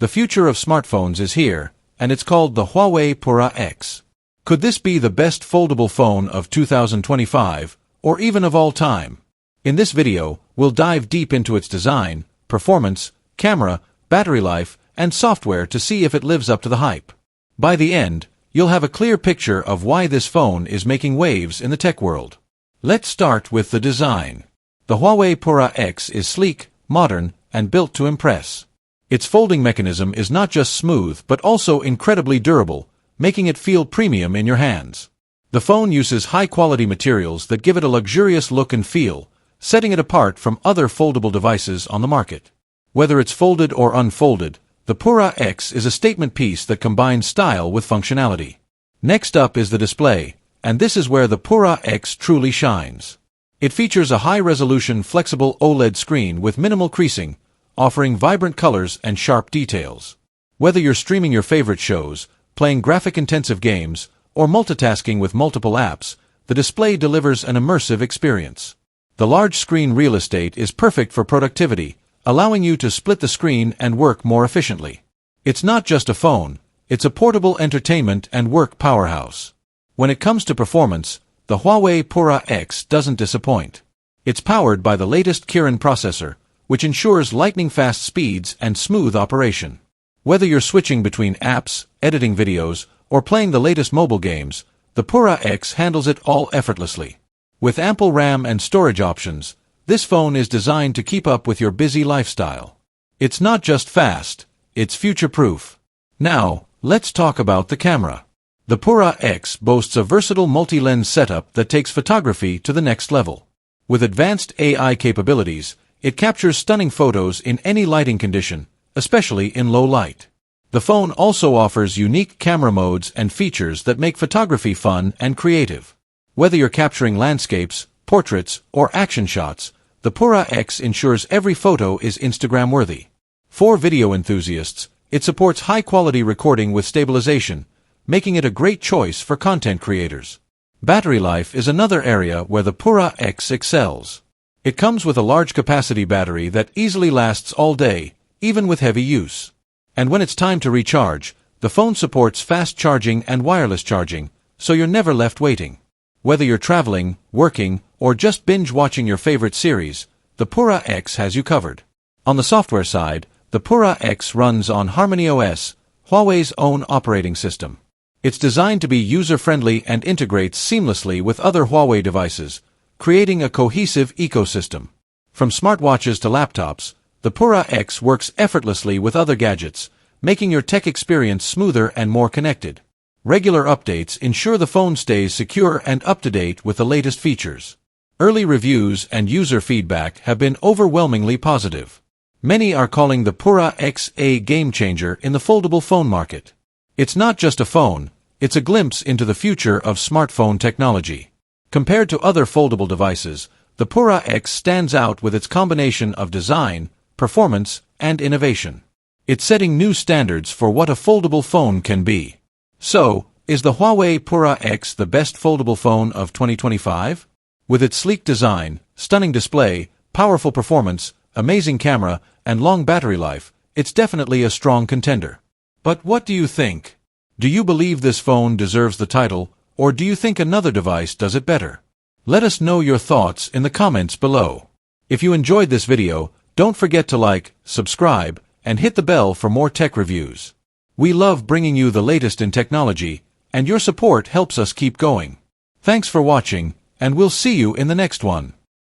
The future of smartphones is here, and it's called the Huawei Pura X. Could this be the best foldable phone of 2025, or even of all time? In this video, we'll dive deep into its design, performance, camera, battery life, and software to see if it lives up to the hype. By the end, you'll have a clear picture of why this phone is making waves in the tech world. Let's start with the design. The Huawei Pura X is sleek, modern, and built to impress. Its folding mechanism is not just smooth but also incredibly durable, making it feel premium in your hands. The phone uses high-quality materials that give it a luxurious look and feel, setting it apart from other foldable devices on the market. Whether it's folded or unfolded, the Pura X is a statement piece that combines style with functionality. Next up is the display, and this is where the Pura X truly shines. It features a high-resolution flexible OLED screen with minimal creasing, offering vibrant colors and sharp details. Whether you're streaming your favorite shows, playing graphic-intensive games, or multitasking with multiple apps, the display delivers an immersive experience. The large screen real estate is perfect for productivity, allowing you to split the screen and work more efficiently. It's not just a phone, it's a portable entertainment and work powerhouse. When it comes to performance, the Huawei Pura X doesn't disappoint. It's powered by the latest Kirin processor, which ensures lightning-fast speeds and smooth operation. Whether you're switching between apps, editing videos, or playing the latest mobile games, the Pura X handles it all effortlessly. With ample RAM and storage options, this phone is designed to keep up with your busy lifestyle. It's not just fast, it's future-proof. Now, let's talk about the camera. The Pura X boasts a versatile multi-lens setup that takes photography to the next level. With advanced AI capabilities, it captures stunning photos in any lighting condition, especially in low light. The phone also offers unique camera modes and features that make photography fun and creative. Whether you're capturing landscapes, portraits, or action shots, the Pura X ensures every photo is Instagram-worthy. For video enthusiasts, it supports high-quality recording with stabilization, making it a great choice for content creators. Battery life is another area where the Pura X excels. It comes with a large capacity battery that easily lasts all day, even with heavy use. And when it's time to recharge, the phone supports fast charging and wireless charging, so you're never left waiting. Whether you're traveling, working, or just binge-watching your favorite series, the Pura X has you covered. On the software side, the Pura X runs on Harmony OS, Huawei's own operating system. It's designed to be user-friendly and integrates seamlessly with other Huawei devices, creating a cohesive ecosystem. From smartwatches to laptops, the Pura X works effortlessly with other gadgets, making your tech experience smoother and more connected. Regular updates ensure the phone stays secure and up-to-date with the latest features. Early reviews and user feedback have been overwhelmingly positive. Many are calling the Pura X a game-changer in the foldable phone market. It's not just a phone, it's a glimpse into the future of smartphone technology. Compared to other foldable devices, the Pura X stands out with its combination of design, performance, and innovation. It's setting new standards for what a foldable phone can be. So, is the Huawei Pura X the best foldable phone of 2025? With its sleek design, stunning display, powerful performance, amazing camera, and long battery life, it's definitely a strong contender. But what do you think? Do you believe this phone deserves the title, or do you think another device does it better? Let us know your thoughts in the comments below. If you enjoyed this video, don't forget to like, subscribe, and hit the bell for more tech reviews. We love bringing you the latest in technology, and your support helps us keep going. Thanks for watching, and we'll see you in the next one.